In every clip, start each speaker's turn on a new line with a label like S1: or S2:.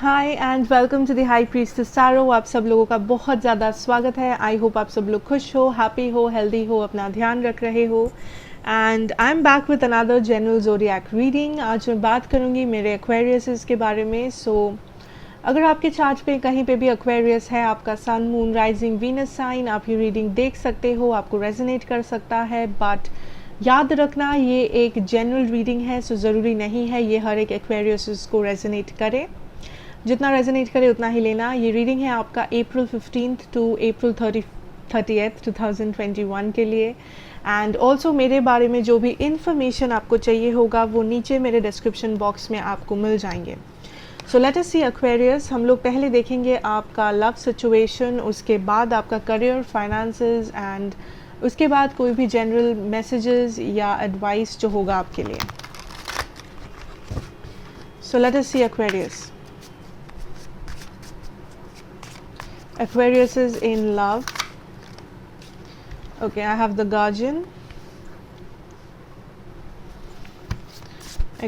S1: Hi and welcome to the high priestess tarot. आप सब लोगों का बहुत ज़्यादा स्वागत है। आई होप आप सब लोग खुश हो, हैप्पी हो, हेल्दी हो, अपना ध्यान रख रहे हो। And I am back with another general zodiac reading. आज मैं बात करूँगी मेरे एक्वेरियस के बारे में। अगर आपके चार्ट पे कहीं पे भी एक्वेरियस है, आपका सन, मून, राइजिंग, वीनस साइन, आप ये रीडिंग देख सकते हो, आपको रेजोनेट कर सकता है। बट याद रखना ये एक जनरल रीडिंग है, सो ज़रूरी नहीं है ये हर एक एक्वेरियस को रेजोनेट करे। जितना रेजोनेट करे उतना ही लेना। ये रीडिंग है आपका अप्रैल 15 टू अप्रैल 30th 2021 के लिए। एंड ऑल्सो मेरे बारे में जो भी इंफॉर्मेशन आपको चाहिए होगा वो नीचे मेरे डिस्क्रिप्शन बॉक्स में आपको मिल जाएंगे। सो लेट अस सी एक्वेरियस। हम लोग पहले देखेंगे आपका लव सिचुएशन, उसके बाद आपका करियर, फाइनेंसेस, एंड उसके बाद कोई भी जनरल मैसेजेस या एडवाइस जो होगा आपके लिए। So let us see Aquarius. Aquarius is in love. Okay, I have the Guardian.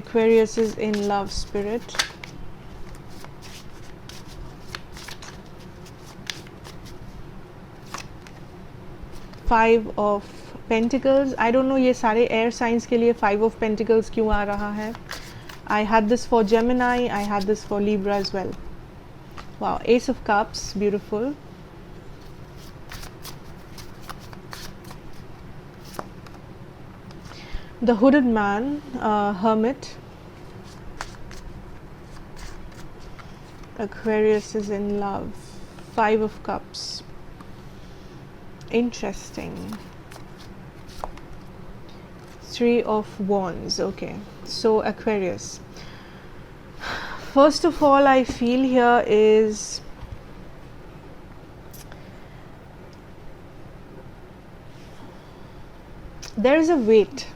S1: Aquarius is in love, spirit. Five of Pentacles. I don't know ये सारे air signs के लिए Five of Pentacles क्यों आ रहा है. I had this for Gemini. I had this for Libra as well. Wow, Ace of Cups, beautiful. The Hooded Man, Hermit. Aquarius is in love. Five of Cups. Interesting. Three of Wands. Okay, so Aquarius. First of all, I feel here is there is a weight.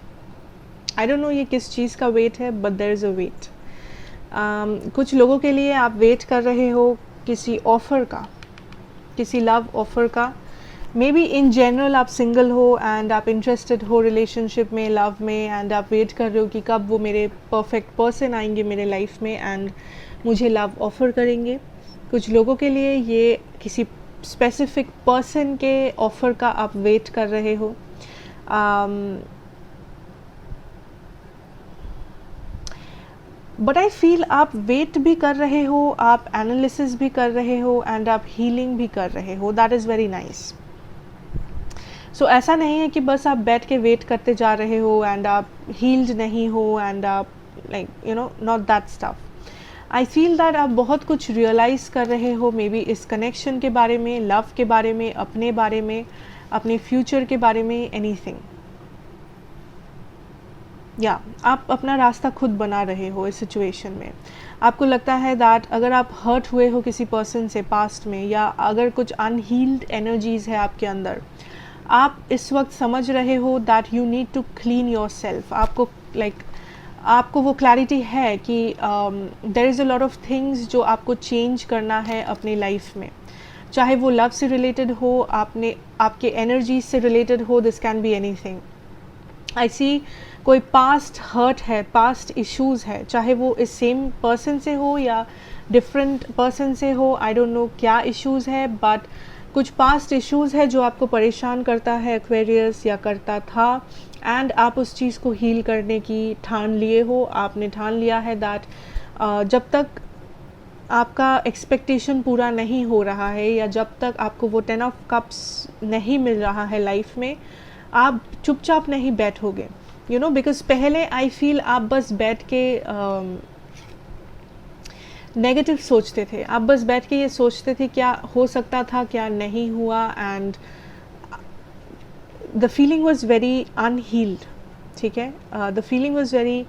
S1: I don't know ये किस चीज़ का weight है, but there is a weight. कुछ लोगों के लिए आप wait कर रहे हो किसी ऑफ़र का, किसी लव ऑफ़र का। मे बी इन जनरल आप सिंगल हो एंड आप इंटरेस्टेड हो रिलेशनशिप में, लव में, एंड आप वेट कर रहे हो कि कब वो मेरे परफेक्ट पर्सन आएंगे मेरे लाइफ में एंड मुझे लव ऑफ़र करेंगे। कुछ लोगों के लिए ये किसी स्पेसिफिक पर्सन के ऑफ़र का आप वेट कर रहे हो। बट आई फील आप वेट भी कर रहे हो, आप एनालिसिस भी कर रहे हो, एंड आप हीलिंग भी कर रहे हो। That is very nice. So ऐसा नहीं है कि बस आप बैठ के वेट करते जा रहे हो एंड आप हील्ड नहीं हो एंड आप like not that stuff. I feel that आप बहुत कुछ रियलाइज़ कर रहे हो, मे बी इस कनेक्शन के बारे में, लव के बारे में, अपने बारे में, अपने फ्यूचर के बारे में, एनीथिंग। या आप अपना रास्ता खुद बना रहे हो इस सिचुएशन में। आपको लगता है दैट अगर आप हर्ट हुए हो किसी पर्सन से पास्ट में, या अगर कुछ अनहील्ड एनर्जीज़ है आपके अंदर, आप इस वक्त समझ रहे हो that you need to clean yourself. आपको आपको वो क्लैरिटी है कि there is a lot of things जो आपको चेंज करना है अपनी लाइफ में, चाहे वो लव से रिलेटेड हो, आपके एनर्जीज से रिलेटेड हो, दिस कैन बी एनीथिंग। आई सी कोई पास्ट हर्ट है, पास्ट इश्यूज़ है, चाहे वो इस सेम पर्सन से हो या डिफरेंट पर्सन से हो। आई डोंट नो क्या इश्यूज़ है, बट कुछ पास्ट इश्यूज़ है जो आपको परेशान करता है एक्वेरियस, या करता था, एंड आप उस चीज़ को हील करने की ठान लिए हो। आपने ठान लिया है दैट जब तक आपका एक्सपेक्टेशन पूरा नहीं हो रहा है, या जब तक आपको वो 10 ऑफ कप्स नहीं मिल रहा है लाइफ में, आप चुपचाप नहीं बैठोगे। बिकॉज पहले आई फील आप बस बैठ के नेगेटिव सोचते थे, आप बस बैठ के ये सोचते थे क्या हो सकता था, क्या नहीं हुआ, and the feeling was very unhealed. ठीक है, the feeling was very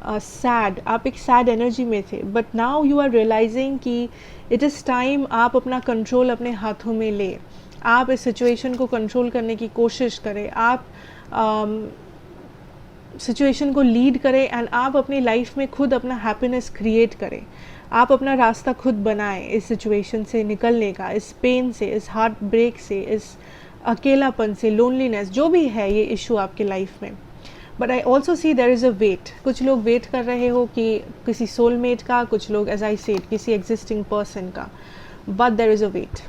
S1: sad. आप एक सैड एनर्जी में थे, but now you are realizing कि इट इज़ टाइम आप अपना कंट्रोल अपने हाथों में ले, आप इस सिचुएशन को कंट्रोल करने की कोशिश करें, आप सिचुएशन को लीड करें, एंड आप अपनी लाइफ में खुद अपना हैप्पीनेस क्रिएट करें। आप अपना रास्ता खुद बनाएं इस सिचुएशन से निकलने का, इस पेन से, इस हार्ट ब्रेक से, इस अकेलापन से, लोनलीनेस, जो भी है ये इशू आपके लाइफ में। But I also see there is a wait. कुछ लोग वेट कर रहे हो कि किसी सोलमेट का, कुछ लोग एज आई सेड किसी एग्जिस्टिंग पर्सन का, but there is a wait.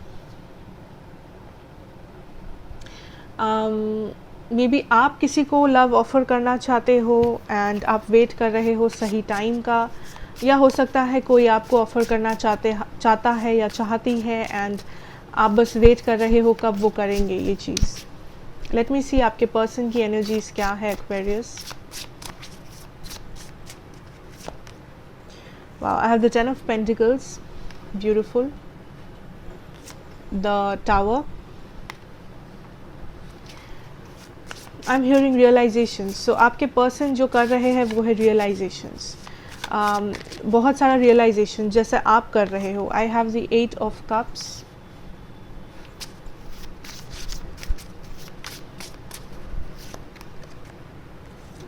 S1: Maybe आप किसी को लव ऑफ़र करना चाहते हो एंड आप वेट कर रहे हो सही टाइम का, या हो सकता है कोई आपको ऑफ़र करना चाहता है या चाहती है एंड आप बस वेट कर रहे हो कब वो करेंगे ये चीज़. लेट मी सी आपके पर्सन की एनर्जीज क्या है Aquarius. Wow, I have the 10 of Pentacles, beautiful. The tower. I am hearing realisations. So आपके पर्सन जो कर रहे हैं वो है रियलाइजेशंस. बहुत सारा रियलाइजेशन जैसे आप कर रहे हो. आई have the 8 of Cups.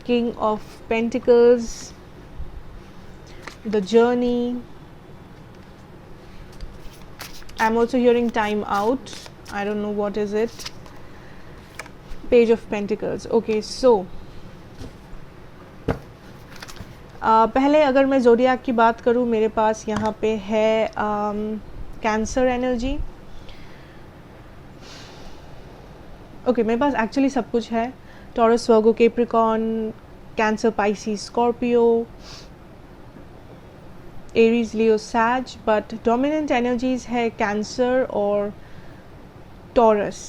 S1: King of Pentacles, the journey. I'm also hearing time out. I don't know what is it. Page of Pentacles. Okay, so पहले अगर मैं ज़ोडियाक की बात करूँ, मेरे पास यहाँ पे है कैंसर एनर्जी. ओके, मेरे पास एक्चुअली सब कुछ है. Taurus, Virgo, Capricorn, Cancer, Pisces, Scorpio, Aries, Leo, Sag. But dominant energies है कैंसर और टॉरस,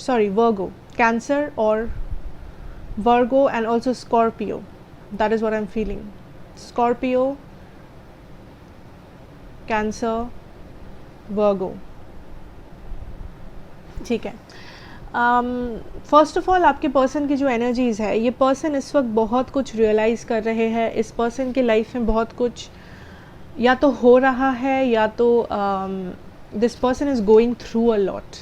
S1: सॉरी वर्गो, कैंसर और Virgo and also Scorpio. That is what I am feeling. Scorpio, Cancer, Virgo. ठीक है. First of all आपके person की जो energies है, ये पर्सन इस वक्त बहुत कुछ रियलाइज़ कर रहे हैं. इस पर्सन की लाइफ में बहुत कुछ या तो हो रहा है या तो this person is going through a lot.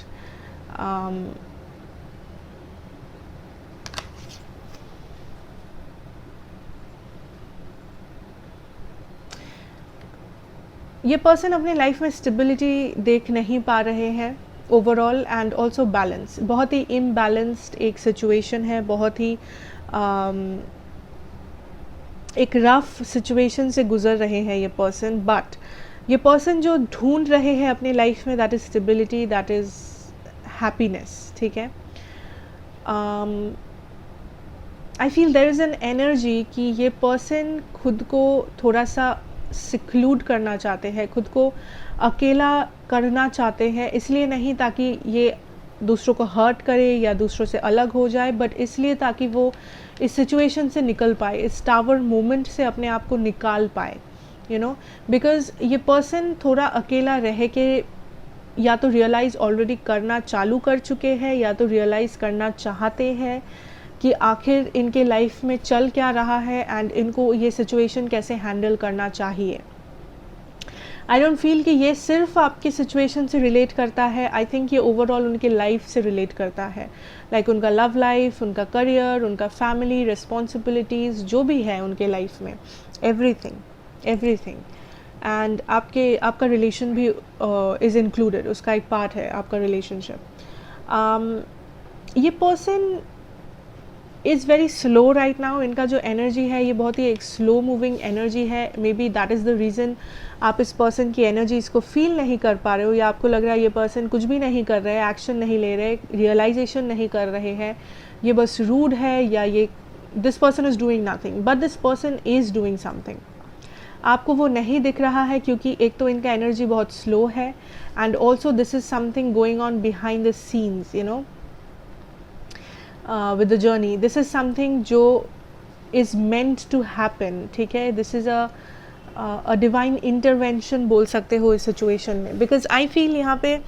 S1: ये पर्सन अपने लाइफ में स्टेबिलिटी देख नहीं पा रहे हैं ओवरऑल एंड ऑल्सो बैलेंस. बहुत ही इम्बैलेंस्ड एक सिचुएशन है, बहुत ही एक रफ सिचुएशन से गुजर रहे हैं ये पर्सन. बट ये पर्सन जो ढूंढ रहे हैं अपनी लाइफ में, that is stability, that is happiness. ठीक है. I feel there is an energy कि ये पर्सन खुद को थोड़ा सा सिक्लूड करना चाहते हैं, खुद को अकेला करना चाहते हैं. इसलिए नहीं ताकि ये दूसरों को हर्ट करे या दूसरों से अलग हो जाए, बट इसलिए ताकि वो इस सिचुएशन से निकल पाए, इस टावर मोमेंट से अपने आप को निकाल पाए. यू नो, बिकॉज ये पर्सन थोड़ा अकेला रह के या तो रियलाइज़ ऑलरेडी करना चालू कर चुके हैं या तो रियलाइज़ करना चाहते हैं कि आखिर इनके लाइफ में चल क्या रहा है एंड इनको ये सिचुएशन कैसे हैंडल करना चाहिए. आई डोंट फील कि ये सिर्फ आपकी सिचुएशन से रिलेट करता है. आई थिंक ये ओवरऑल उनके लाइफ से रिलेट करता है. लाइक उनका लव लाइफ, उनका करियर, उनका फैमिली, रिस्पॉन्सिबिलिटीज़ जो भी है उनके लाइफ में, एवरीथिंग. एंड आपका रिलेशन भी इज़ इंक्लूडेड, उसका एक पार्ट है आपका रिलेशनशिप. ये person is very slow right now. इनका जो एनर्जी है ये बहुत ही एक स्लो मूविंग एनर्जी है. May be that is the reason आप इस पर्सन की एनर्जीज़ को फील नहीं कर पा रहे हो, या आपको लग रहा है ये पर्सन कुछ भी नहीं कर रहे, एक्शन नहीं ले रहे, रियलाइजेशन नहीं कर रहे हैं, ये बस रूड है, या ये this person is doing nothing. But this person is doing something. आपको वो नहीं दिख रहा है क्योंकि एक तो इनका एनर्जी बहुत स्लो है and also this is something going on behind the scenes, you know, with the journey. This is something जो is meant to happen. ठीक है. This is a divine intervention बोल सकते हो इस situation में, because I feel यहाँ पे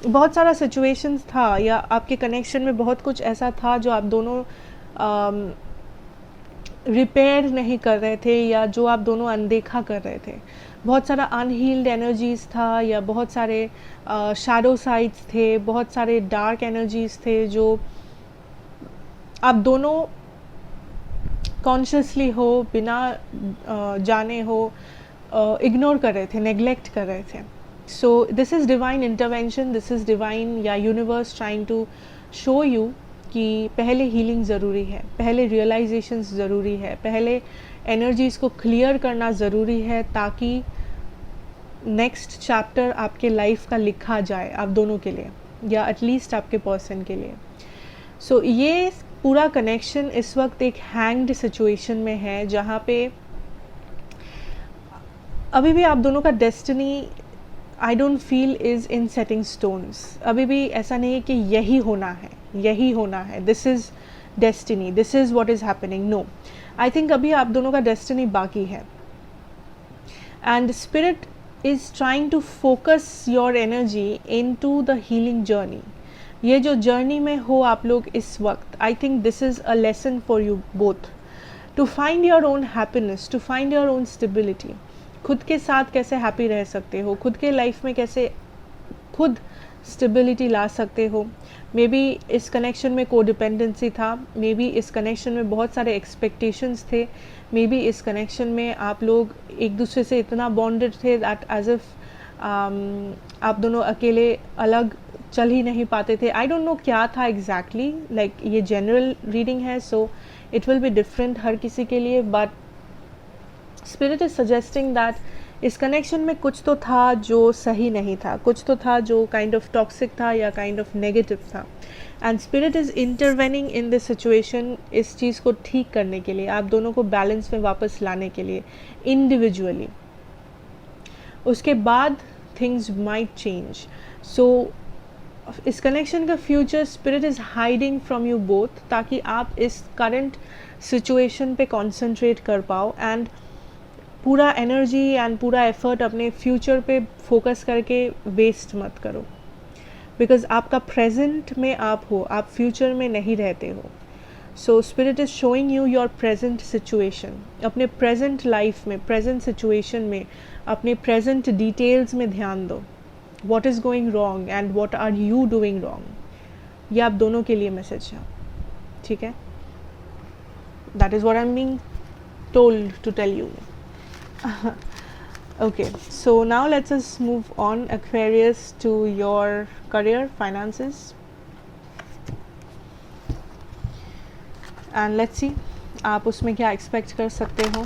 S1: बहुत सारा situations था या आपके connection में बहुत कुछ ऐसा था जो आप दोनों रिपेयर नहीं कर रहे थे या जो आप दोनों अनदेखा कर रहे थे. बहुत सारा अनहील्ड एनर्जीज़ था या बहुत सारे शैडो साइड्स थे, बहुत सारे डार्क एनर्जीज़ थे जो आप दोनों कॉन्शियसली हो, बिना जाने हो, इग्नोर कर रहे थे, नेग्लेक्ट कर रहे थे. So this is divine intervention, this is divine या universe trying to show you कि पहले हीलिंग ज़रूरी है, पहले रियलाइजेशंस ज़रूरी है, पहले एनर्जीज़ को क्लियर करना ज़रूरी है, ताकि नेक्स्ट चैप्टर आपके लाइफ का लिखा जाए आप दोनों के लिए, या एटलीस्ट आपके पर्सन के लिए। सो ये पूरा कनेक्शन इस वक्त एक हैंग्ड सिचुएशन में है, जहाँ पे अभी भी आप दोनों का destiny I don't feel is in setting stones. अभी भी ऐसा नहीं है कि यही होना है, यही होना है, this is destiny, this is what is happening. No, I think अभी आप दोनों का डेस्टिनी बाकी है, and spirit is trying to focus your energy into the healing journey. ये जो जर्नी में हो आप लोग इस वक्त, I think this is a lesson for you both to find your own happiness, to find your own stability. खुद के साथ कैसे हैप्पी रह सकते हो, खुद के लाइफ में कैसे खुद स्टेबिलिटी ला सकते हो। मे बी इस कनेक्शन में कोडिपेंडेंसी था, मे बी इस कनेक्शन में बहुत सारे एक्सपेक्टेशंस थे, मे बी इस कनेक्शन में आप लोग एक दूसरे से इतना बॉन्डेड थे दैट एज इफ आप दोनों अकेले अलग चल ही नहीं पाते थे। आई डोंट नो क्या था एग्जैक्टली, लाइक ये जनरल रीडिंग है, so it will be different हर किसी के लिए, but spirit is suggesting that इस कनेक्शन में कुछ तो था जो सही नहीं था, कुछ तो था जो काइंड ऑफ टॉक्सिक था या काइंड ऑफ नेगेटिव था, and spirit is intervening in this situation इस चीज़ को ठीक करने के लिए, आप दोनों को बैलेंस में वापस लाने के लिए इंडिविजुअली। उसके बाद थिंग्स माइट चेंज। सो इस कनेक्शन का future spirit is hiding from you both, ताकि आप इस करंट सिचुएशन पे कॉन्सेंट्रेट कर पाओ एंड पूरा एनर्जी एंड पूरा एफर्ट अपने फ्यूचर पे फोकस करके वेस्ट मत करो, बिकॉज आपका प्रेजेंट में आप हो, आप फ्यूचर में नहीं रहते हो। So spirit is showing you your present situation, अपने प्रेजेंट लाइफ में, प्रेजेंट सिचुएशन में, अपने प्रेजेंट डिटेल्स में ध्यान दो। What is going wrong and what are you doing wrong, ये आप दोनों के लिए मैसेज है, ठीक है। That is what I am being told to tell you. Okay, so now let's us move on, Aquarius, to your career, finances, and let's see आप उसमें क्या expect कर सकते हो।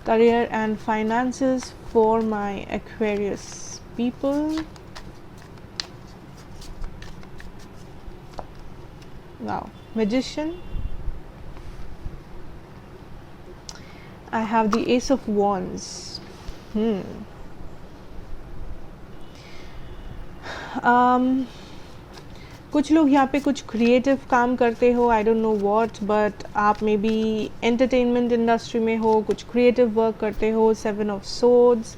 S1: Career and finances for my Aquarius people. Wow, Magician. I have the Ace of Wands. कुछ लोग यहाँ पे कुछ क्रिएटिव काम करते हो, आई डोंट नो व्हाट, बट आप मे बी एंटरटेनमेंट इंडस्ट्री में हो, कुछ क्रिएटिव वर्क करते हो। 7 of Swords,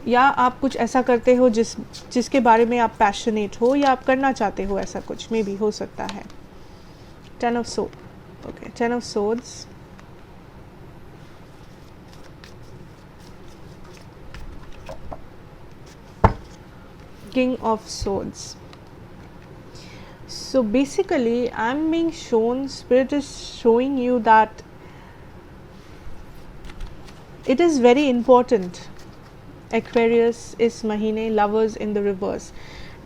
S1: या आप कुछ ऐसा करते हो जिसके बारे में आप पैशनेट हो या आप करना चाहते हो, ऐसा कुछ मे बी हो सकता है। 10 of Swords. Okay, 10 of Swords, King of Swords. So basically I'm being shown, Spirit is showing you that it is very important, Aquarius, इस महीने Lovers in the reverse,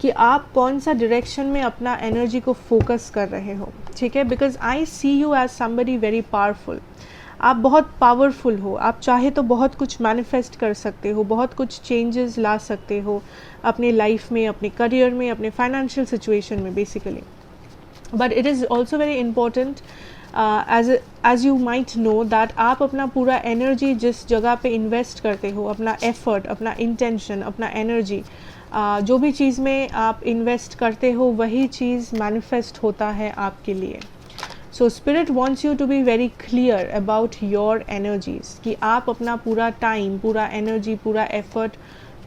S1: कि आप कौन सा डायरेक्शन में अपना एनर्जी को फोकस कर रहे हो, ठीक है। Because I see you as somebody very powerful, आप बहुत पावरफुल हो, आप चाहे तो बहुत कुछ मैनिफेस्ट कर सकते हो, बहुत कुछ चेंजेस ला सकते हो अपने लाइफ में, अपने करियर में, अपने फाइनेंशियल सिचुएशन में basically. But it is also very important as you might know that आप अपना पूरा एनर्जी जिस जगह पे इन्वेस्ट करते हो, अपना एफर्ट, अपना इंटेंशन, अपना एनर्जी, जो भी चीज़ में आप इन्वेस्ट करते हो वही चीज़ मैनिफेस्ट होता है आपके लिए। So spirit wants you to be very clear about your energies, कि आप अपना पूरा टाइम, पूरा एनर्जी, पूरा एफर्ट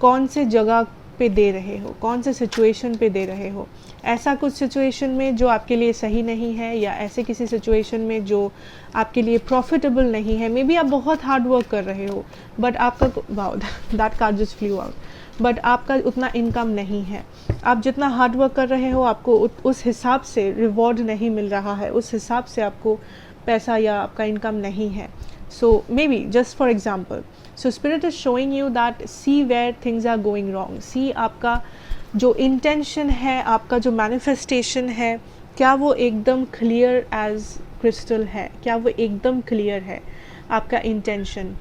S1: कौन से जगह पे दे रहे हो, कौन से सिचुएशन पे दे रहे हो। ऐसा कुछ सिचुएशन में जो आपके लिए सही नहीं है, या ऐसे किसी सिचुएशन में जो आपके लिए प्रॉफिटेबल नहीं है। मे बी आप बहुत हार्ड वर्क कर रहे हो बट आपका, wow that card just flu out, but आपका उतना इनकम नहीं है। आप जितना हार्ड वर्क कर रहे हो आपको उस हिसाब से रिवॉर्ड नहीं मिल रहा है, उस हिसाब से आपको पैसा या आपका इनकम नहीं है। So maybe just for example, so spirit is showing you that see where things are going wrong, see आपका जो इंटेंशन है, आपका जो मैनिफेस्टेशन है, क्या वो एकदम क्लियर एज क्रिस्टल है, क्या वो एकदम क्लियर है आपका इंटेंशन।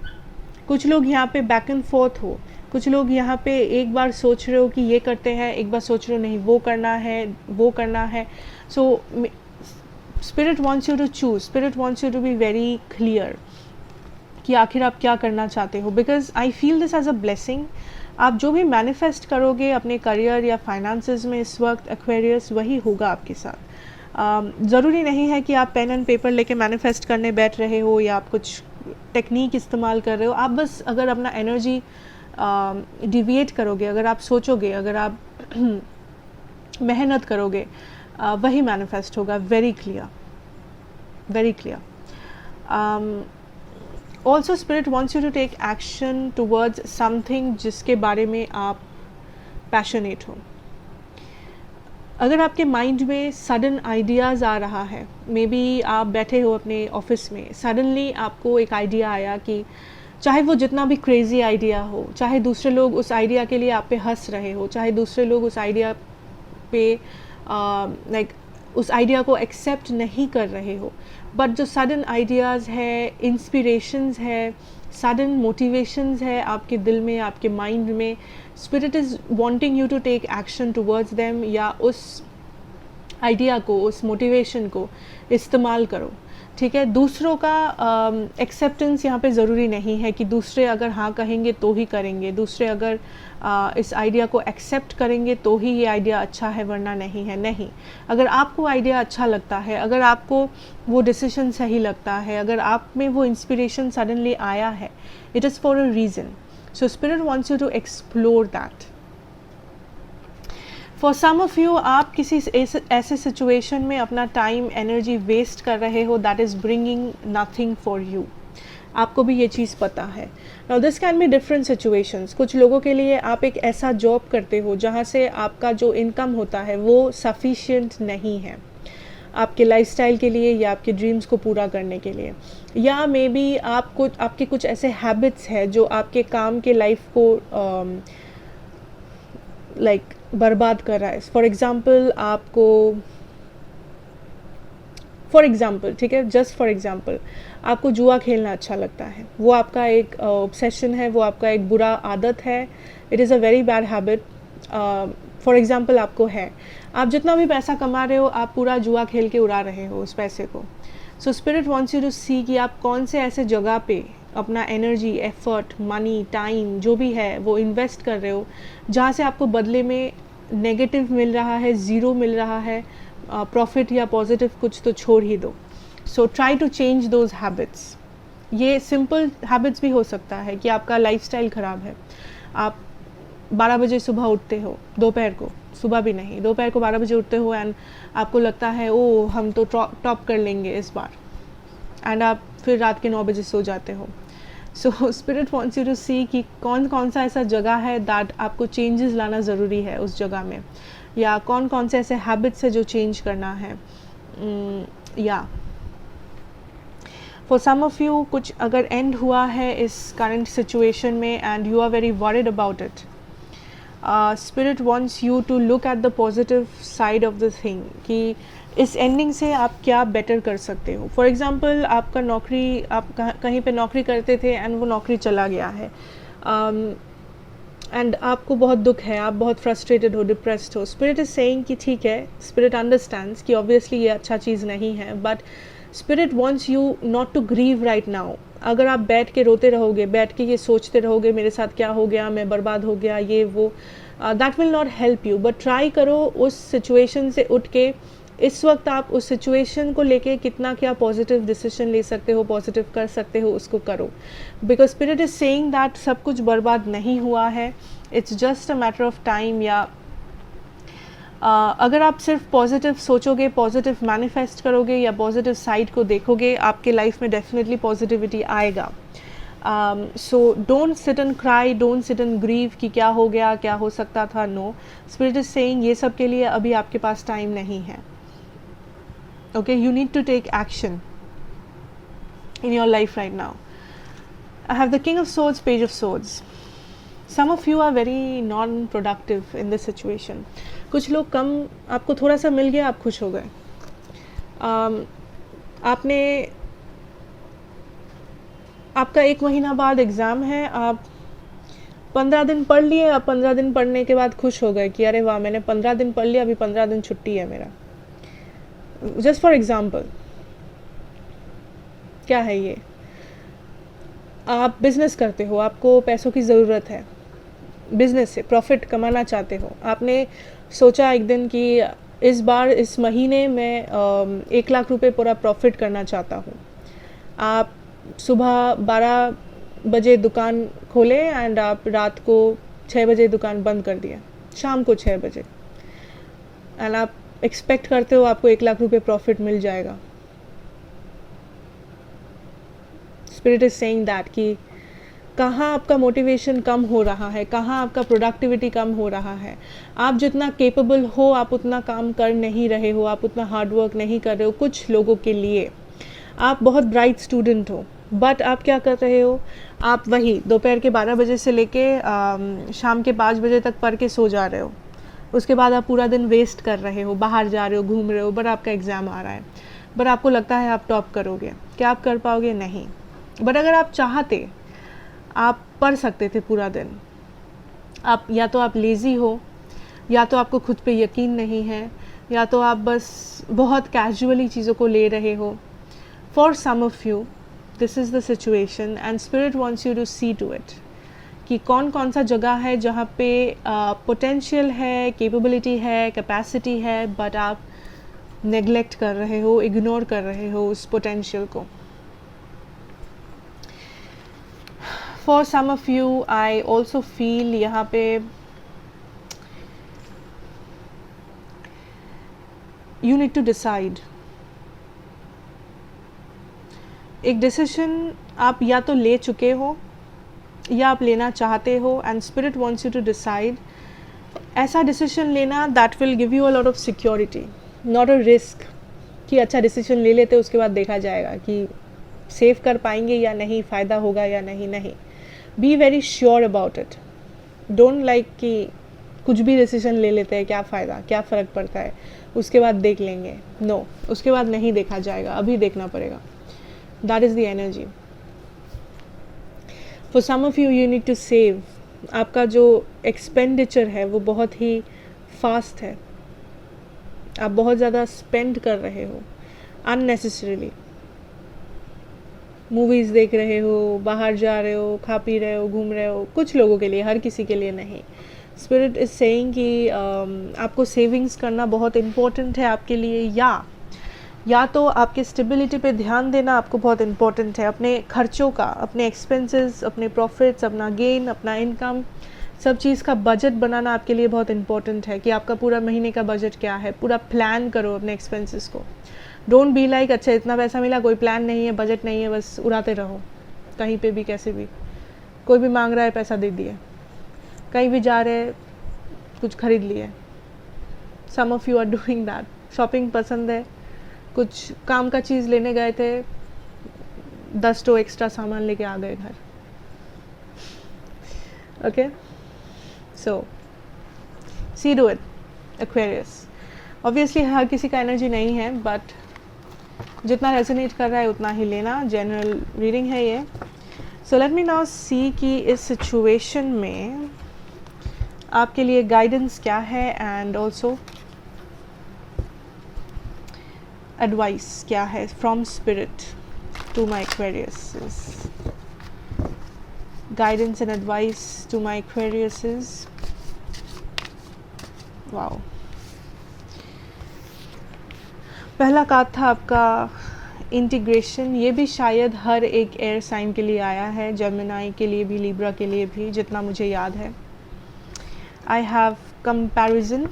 S1: कुछ लोग यहाँ पे बैक एंड फोर्थ हो, कुछ लोग यहाँ पे एक बार सोच रहे हो कि ये करते हैं, एक बार सोच रहे हो नहीं वो करना है, वो करना है। So spirit wants you to choose, spirit wants you to be very clear कि आखिर आप क्या करना चाहते हो, because I feel this as a blessing. आप जो भी मैनिफेस्ट करोगे अपने करियर या फाइनेंसेस में इस वक्त एक्वेरियस, वही होगा आपके साथ। ज़रूरी नहीं है कि आप पेन एंड पेपर लेके मैनिफेस्ट करने बैठ रहे हो या आप कुछ टेक्निक इस्तेमाल कर रहे हो। आप बस अगर अपना एनर्जी डिविएट करोगे, अगर आप सोचोगे, अगर आप मेहनत करोगे, वही मैनिफेस्ट होगा। Very clear, very clear. Also spirit wants you to take action towards something जिसके बारे में आप पैशनेट हो। अगर आपके माइंड में सडन आइडियाज़ आ रहा है, मे बी आप बैठे हो अपने ऑफिस में, सडनली आपको एक आइडिया आया कि चाहे वो जितना भी क्रेज़ी आइडिया हो, चाहे दूसरे लोग उस आइडिया के लिए आप पे हंस रहे हो, चाहे दूसरे लोग उस आइडिया पे लाइक उस आइडिया को एक्सेप्ट नहीं कर रहे हो, बट जो सडन आइडियाज़ है, इंस्पिरेशंस है, सडन मोटिवेशंस है आपके दिल में, आपके माइंड में, spirit is wanting you to take action towards them, या उस आइडिया को, उस मोटिवेशन को इस्तेमाल करो। ठीक है, दूसरों का एक्सेप्टेंस यहाँ पे ज़रूरी नहीं है कि दूसरे अगर हाँ कहेंगे तो ही करेंगे, दूसरे अगर इस आइडिया को एक्सेप्ट करेंगे तो ही ये आइडिया अच्छा है, वरना नहीं है। नहीं, अगर आपको आइडिया अच्छा लगता है, अगर आपको वो डिसीजन सही लगता है, अगर आप में वो इंस्पिरेशन सडनली आया है, it is for a reason. So spirit wants you to explore that. For some of you, आप किसी ऐसे सिचुएशन में अपना टाइम एनर्जी वेस्ट कर रहे हो that is bringing nothing for you. आपको भी ये चीज़ पता है। Now this can be different situations. कुछ लोगों के लिए आप एक ऐसा जॉब करते हो जहाँ से आपका जो इनकम होता है वो सफिशिएंट नहीं है आपके लाइफस्टाइल के लिए या आपके ड्रीम्स को पूरा करने के लिए, या मे बी आपके कुछ ऐसे हैबिट्स हैं जो आपके काम के लाइफ को लाइक बर्बाद कर रहा है। फॉर एग्ज़ाम्पल, ठीक है, जस्ट फॉर एग्ज़ाम्पल, आपको जुआ खेलना अच्छा लगता है, वो आपका एक ऑब्सेशन है, वो आपका एक बुरा आदत है, it is a very bad habit. For example आपको है, आप जितना भी पैसा कमा रहे हो आप पूरा जुआ खेल के उड़ा रहे हो उस पैसे को। सो स्पिरिट वॉन्ट्स यू टू सी कि आप कौन से ऐसे जगह पे अपना एनर्जी, एफर्ट, मनी, टाइम जो भी है वो इन्वेस्ट कर रहे हो जहाँ से आपको बदले में नेगेटिव मिल रहा है, ज़ीरो मिल रहा है, प्रॉफिट या पॉजिटिव कुछ तो छोड़ ही दो। So try to change those habits. ये सिंपल हैबिट्स भी हो सकता है कि आपका लाइफस्टाइल ख़राब है, आप 12 बजे सुबह उठते हो, दोपहर को, सुबह भी नहीं, दोपहर को 12 बजे उठते हो एंड आपको लगता है ओ हम तो टॉप कर लेंगे इस बार, एंड आप फिर रात के 9 बजे सो जाते हो। So spirit wants you to सी कि कौन सा ऐसा जगह है दैट आपको चेंजेस लाना ज़रूरी है उस जगह में, या कौन से ऐसे हैबिट्स है जो चेंज करना है। या फॉर सम ऑफ यू कुछ अगर एंड हुआ है इस करंट सिचुएशन में and you are very worried about it, spirit wants you to look at the positive side of the thing कि इस एंडिंग से आप क्या बेटर कर सकते हो। फॉर एग्ज़ाम्पल आपका नौकरी, आप कहीं पे नौकरी करते थे एंड वो नौकरी चला गया है, एंड आपको बहुत दुख है, आप बहुत फ्रस्ट्रेटेड हो, डिप्रेस्ड हो। स्पिरिट इज़ सेइंग कि ठीक है, स्पिरिट अंडरस्टैंड्स कि ऑब्वियसली ये अच्छा चीज़ नहीं है, but spirit wants you not to grieve right now. अगर आप बैठ के रोते रहोगे, बैठ के ये सोचते रहोगे मेरे साथ क्या हो गया, मैं बर्बाद हो गया, ये वो, that will not help you. But try करो उस सिचुएशन से उठ के इस वक्त आप उस सिचुएशन को लेके कितना क्या पॉजिटिव डिसीजन ले सकते हो, पॉजिटिव कर सकते हो, उसको करो। Because spirit is saying that सब कुछ बर्बाद नहीं हुआ है, it's just a matter of time. या अगर आप सिर्फ पॉजिटिव सोचोगे, पॉजिटिव मैनिफेस्ट करोगे या पॉजिटिव साइड को देखोगे, आपके लाइफ में डेफिनेटली पॉजिटिविटी आएगा। So don't sit and cry, don't sit and grieve कि क्या हो गया, क्या हो सकता था। नो, स्पिरिट इज सेइंग ये सब के लिए अभी आपके पास टाइम नहीं है। Okay, you need to take action in your life right now. I have the King of Swords, Page of Swords. Some of you are very non-productive in this situation. कुछ लोग कम, आपको थोड़ा सा मिल गया, आप खुश हो गए. आपने, आपका 1 महीना बाद एग्ज़ाम है, आप 15 दिन पढ़ लिए, आप 15 दिन पढ़ने के बाद खुश हो गए कि अरे वाह, मैंने 15 दिन पढ़ लिया, अभी 15 दिन छुट्टी है मेरा. जस्ट फॉर एग्ज़ाम्पल, क्या है ये? आप बिज़नेस करते हो, आपको पैसों की ज़रूरत है, बिज़नेस से प्रॉफिट कमाना चाहते हो. आपने सोचा एक दिन कि इस बार, इस महीने में 1 लाख रुपए पूरा प्रॉफिट करना चाहता हूँ. आप सुबह 12 बजे दुकान खोले एंड आप रात को 6 बजे दुकान बंद कर दिया, शाम को 6 बजे, एंड आप एक्सपेक्ट करते हो आपको 1 लाख रुपए प्रॉफिट मिल जाएगा. स्पिरिट इज सेइंग दैट कि कहाँ आपका मोटिवेशन कम हो रहा है, कहाँ आपका प्रोडक्टिविटी कम हो रहा है. आप जितना केपेबल हो आप उतना काम कर नहीं रहे हो, आप उतना हार्ड वर्क नहीं कर रहे हो. कुछ लोगों के लिए आप बहुत ब्राइट स्टूडेंट हो, बट आप क्या कर रहे हो, आप वही दोपहर के 12 बजे से लेके शाम के 5 बजे तक पढ़ के सो जा रहे हो. उसके बाद आप पूरा दिन वेस्ट कर रहे हो, बाहर जा रहे हो, घूम रहे हो, बट आपका एग्ज़ाम आ रहा है, बट आपको लगता है आप टॉप करोगे. क्या आप कर पाओगे? नहीं. बट अगर आप चाहते, आप पढ़ सकते थे पूरा दिन. आप या तो आप लेज़ी हो, या तो आपको खुद पे यकीन नहीं है, या तो आप बस बहुत कैजुअली चीज़ों को ले रहे हो. For some of you this is the situation and spirit wants you to see to it कि कौन कौन सा जगह है जहाँ पे पोटेंशियल है, कैपेबिलिटी है, कैपेसिटी है, बट आप नेग्लेक्ट कर रहे हो, इग्नोर कर रहे हो उस पोटेंशियल को. For some of you, I also feel यहाँ पे you need to decide. एक डिसीजन आप या तो ले चुके हो या आप लेना चाहते हो, and spirit wants you to decide. ऐसा डिसीजन लेना that will give you a lot of security, not a risk कि अच्छा डिसीजन ले लेते उसके बाद देखा जाएगा कि सेव कर पाएंगे या नहीं, फ़ायदा होगा या नहीं. नहीं, be very sure about it. Don't like कि कुछ भी डिसीजन ले लेते हैं, क्या फ़ायदा, क्या फ़र्क पड़ता है, उसके बाद देख लेंगे. नो, उसके बाद नहीं देखा जाएगा, अभी देखना पड़ेगा. That is the energy. For some of you, you need to save. आपका जो एक्सपेंडिचर है वो बहुत ही फास्ट है. आप बहुत ज़्यादा स्पेंड कर रहे हो अननेसेसरीली. मूवीज़ देख रहे हो, बाहर जा रहे हो, खा पी रहे हो, घूम रहे हो. कुछ लोगों के लिए, हर किसी के लिए नहीं. स्पिरिट इज़ सेइंग कि आपको सेविंग्स करना बहुत इम्पोर्टेंट है आपके लिए, या तो आपके स्टेबिलिटी पे ध्यान देना आपको बहुत इम्पोर्टेंट है. अपने खर्चों का, अपने एक्सपेंसेस, अपने प्रॉफिट्स, अपना गेन, अपना इनकम, सब चीज़ का बजट बनाना आपके लिए बहुत इम्पोर्टेंट है कि आपका पूरा महीने का बजट क्या है. पूरा प्लान करो अपने एक्सपेंसेस को. डोंट बी लाइक अच्छा इतना पैसा मिला, कोई प्लान नहीं है, बजट नहीं है, बस उड़ाते रहो. कहीं पे भी, कैसे भी, कोई भी मांग रहा है पैसा दे दिए, कहीं भी जा रहे कुछ खरीद लिए. Some of you are doing that. Shopping पसंद है, कुछ काम का चीज़ लेने गए थे, 10 तो एक्स्ट्रा सामान लेके आ गए घर. Okay, so see do it Aquarius. Obviously हर किसी का एनर्जी नहीं है, बट जितना रेजोनेट कर रहा है उतना ही लेना. जनरल रीडिंग है ये. So let me now see कि इस सिचुएशन में आपके लिए गाइडेंस क्या है, एंड ऑल्सो एडवाइस क्या है from spirit to my Aquarius. Guidance and advice to my Aquarius. Wow. पहला कार्ड था आपका इंटीग्रेशन. ये भी शायद हर एक एयर साइन के लिए आया है, जेमिनी के लिए भी, लिब्रा के लिए भी, जितना मुझे याद है. I have comparison.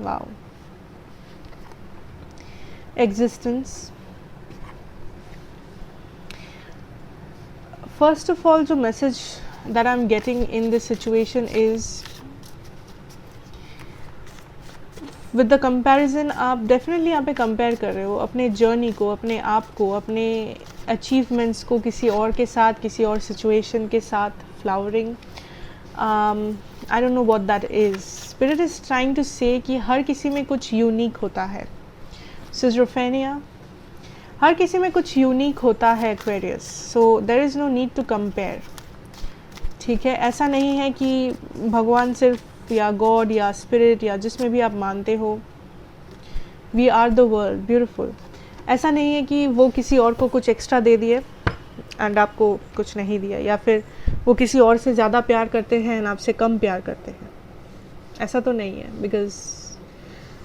S1: Wow. Existence. First of all, जो message that I am getting in this situation is with the comparison आप डेफिनेटली यहाँ पे कंपेयर कर रहे हो अपने जर्नी को, अपने आप को, अपने अचीवमेंट्स को किसी और के साथ, किसी और सिचुएशन के साथ. Flowering, I don't know what that is. Spirit is trying to say कि हर किसी में कुछ यूनिक होता है. सिजोफ्रेनिया, हर किसी में कुछ यूनिक होता है Aquarius. So there is no need to compare. ठीक है, ऐसा नहीं है कि भगवान सिर्फ या गॉड या स्पिरिट या जिसमें भी आप मानते हो, we are the world beautiful. ऐसा नहीं है कि वो किसी और को कुछ एक्स्ट्रा दे दिए एंड आपको कुछ नहीं दिया, या फिर वो किसी और से ज़्यादा प्यार करते हैं एंड आपसे कम प्यार करते हैं. ऐसा तो नहीं है, because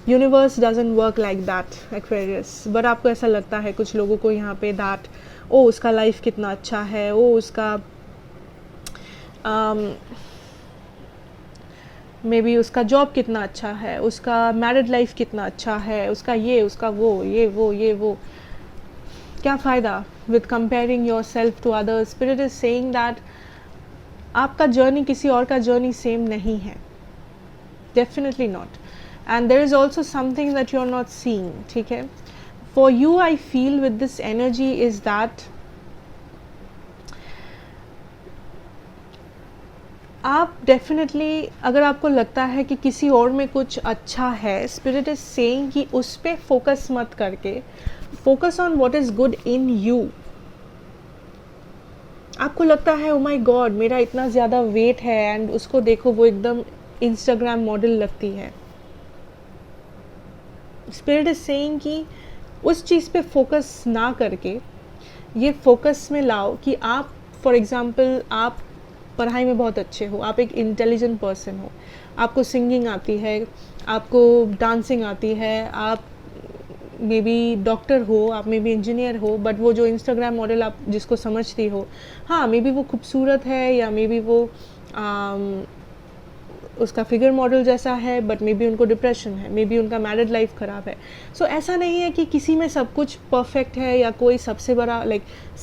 S1: universe doesn't work like that Aquarius. But आपको ऐसा लगता है कुछ लोगों को यहाँ पे दैट ओ उसका लाइफ कितना अच्छा है, ओ उसका मे बी उसका जॉब कितना अच्छा है, उसका मैरिड लाइफ कितना अच्छा है, उसका ये, उसका वो, ये वो. क्या फ़ायदा with comparing yourself to others. Spirit is saying that आपका जर्नी किसी और का जर्नी सेम नहीं है. Definitely not. And there is also something that you are not seeing. ठीक है, for you I feel with this energy is that आप definitely, अगर आपको लगता है कि किसी और में कुछ अच्छा है, स्पिरिट इज सेइंग कि उस पर फोकस मत करके focus on what is good in you. आपको लगता है ओ माय गॉड मेरा इतना ज़्यादा वेट है एंड उसको देखो वो एकदम इंस्टाग्राम मॉडल लगती है. स्पिरिट इज सेइंग कि उस चीज़ पे फोकस ना करके ये फोकस में लाओ कि आप, फॉर एग्ज़ाम्पल, आप पढ़ाई में बहुत अच्छे हो, आप एक इंटेलिजेंट पर्सन हो, आपको सिंगिंग आती है, आपको डांसिंग आती है, आप मे बी डॉक्टर हो, आप मे बी इंजीनियर हो, बट वो जो इंस्टाग्राम मॉडल आप जिसको समझती हो, हाँ मे बी वो खूबसूरत है या मे बी वो उसका फिगर मॉडल जैसा है, बट मे बी उनको डिप्रेशन है, मे बी उनका मैरिड लाइफ ख़राब है. सो ऐसा नहीं है कि किसी में सब कुछ परफेक्ट है या कोई सबसे बड़ा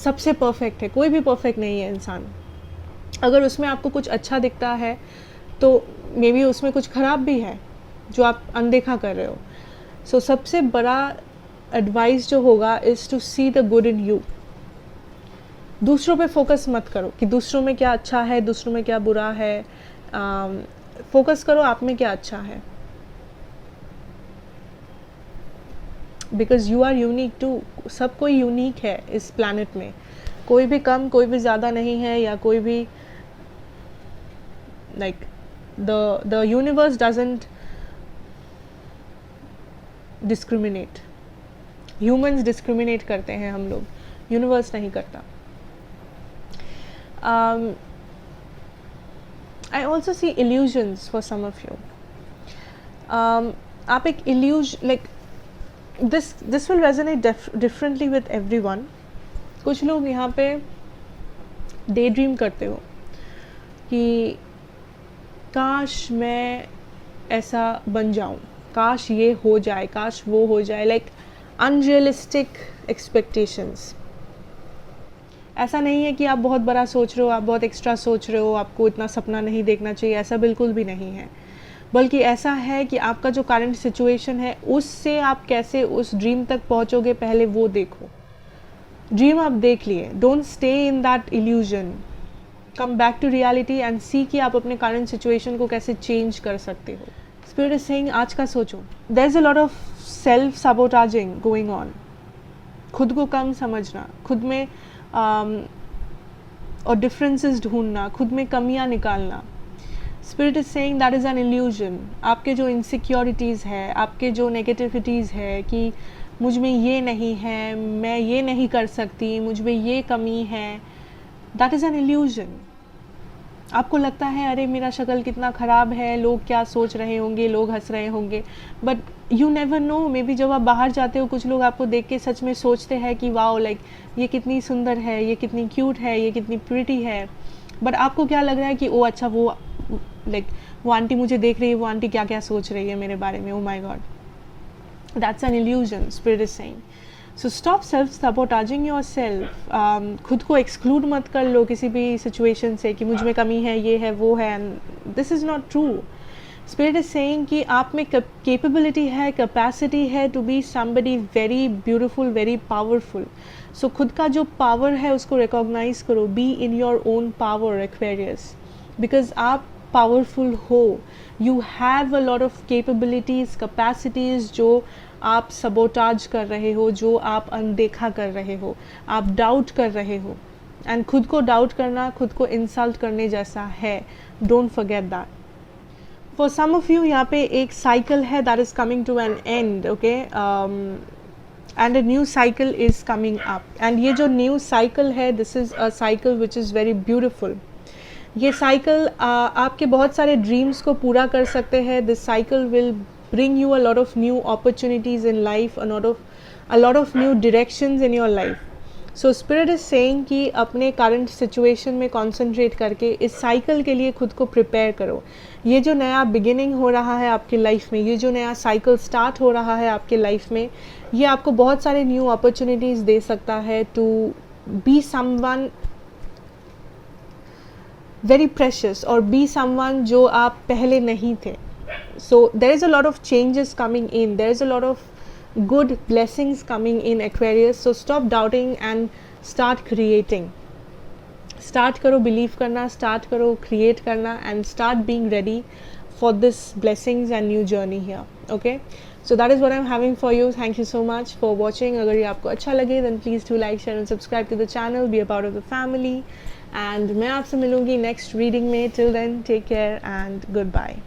S1: सबसे परफेक्ट है. कोई भी परफेक्ट नहीं है इंसान. अगर उसमें आपको कुछ अच्छा दिखता है तो मे बी उसमें कुछ ख़राब भी है जो आप अनदेखा कर रहे हो. सो सबसे बड़ा एडवाइस जो होगा is to see the good in you. दूसरों पे फोकस मत करो कि दूसरों में क्या अच्छा है, दूसरों में क्या बुरा है. फोकस करो आप में क्या अच्छा है, because you are unique too. सब कोई यूनिक है इस प्लैनेट में. कोई भी कम, कोई भी ज़्यादा नहीं है, या कोई भी the universe doesn't discriminate. Humans discriminate करते हैं हम लोग, यूनिवर्स नहीं करता. I also see illusions for some of you. आप एक illusion this will resonate differently with everyone. कुछ लोग यहाँ पे डे ड्रीम करते हो कि काश मैं ऐसा बन जाऊँ, काश ये हो जाए, काश वो हो जाए. Unrealistic expectations. ऐसा नहीं है कि आप बहुत बड़ा सोच रहे हो, आप बहुत एक्स्ट्रा सोच रहे हो, आपको इतना सपना नहीं देखना चाहिए, ऐसा बिल्कुल भी नहीं है. बल्कि ऐसा है कि आपका जो करंट सिचुएशन है उससे आप कैसे उस ड्रीम तक पहुँचोगे, पहले वो देखो. ड्रीम आप देख लिए, don't stay in that illusion. Come back to reality and see कि आप अपने करंट सिचुएशन को कैसे चेंज कर सकते हो. स्पिरिट इज सेइंग आज का सोचो. There is a lot of self sabotaging going on. खुद को कम समझना, खुद में और डिफरेंसेस ढूंढना, खुद में कमियां निकालना. Spirit is saying that is an illusion. आपके जो इनसिक्योरिटीज़ है, आपके जो नेगेटिविटीज़ है कि मुझ में ये नहीं है, मैं ये नहीं कर सकती, मुझ में ये कमी है, दैट इज़ एन इल्यूजन. आपको लगता है अरे मेरा शक्ल कितना ख़राब है, लोग क्या सोच रहे होंगे, लोग हंस रहे होंगे, but you never know. May be जब आप बाहर जाते हो कुछ लोग आपको देख के सच में सोचते हैं कि वाओ ये कितनी सुंदर है, ये कितनी क्यूट है, ये कितनी प्रिटी है. बट आपको क्या लग रहा है कि ओ अच्छा वो वो आंटी मुझे देख रही है, वो आंटी क्या क्या सोच रही है मेरे बारे में, oh my god. That's an illusion. Spirit is saying. So stop self sabotaging yourself. खुद को एक्सक्लूड मत कर लो किसी भी सिचुएशन से कि मुझ में कमी है, ये है, वो है. And this is not true. Spirit is saying कि आप में कैपेबिलिटी है, कैपेसिटी है to be somebody very beautiful, very powerful. So खुद का जो पावर है उसको रिकॉग्नाइज करो. Be in your own power Aquarius, because आप पावरफुल हो. You have a lot of capabilities, capacities जो आप सबोटाज कर रहे हो, जो आप अनदेखा कर रहे हो, आप डाउट कर रहे हो. एंड खुद को डाउट करना खुद को इंसल्ट करने जैसा है. Don't forget that. For some of you यहाँ पे एक साइकिल है that is coming to an end. Okay, and a new cycle is coming up. And ये जो न्यू साइकिल है, this is a cycle which is very beautiful. ये cycle आपके बहुत सारे ड्रीम्स को पूरा कर सकते हैं. This cycle will bring you a lot of new opportunities in life, a lot of new directions in your life. So spirit is saying कि अपने current situation में concentrate करके इस cycle के लिए खुद को prepare करो. ये जो नया beginning हो रहा है आपकी life में, ये जो नया cycle start हो रहा है आपके life में, ये आपको बहुत सारे new opportunities दे सकता है to be someone very precious और be someone जो आप पहले नहीं थे. So there is a lot of changes coming in, there is a lot of good blessings coming in Aquarius. So stop doubting and start creating. Start करो believe करना, start करो create करना, and start being ready for this blessings and new journey here. Okay, so that is what I'm having for you. Thank you so much for watching. अगर ये आपको अच्छा लगे then please do like, share and subscribe to the channel, be a part of the family. And मैं आपसे मिलूँगी next reading में. Till then, take care and goodbye.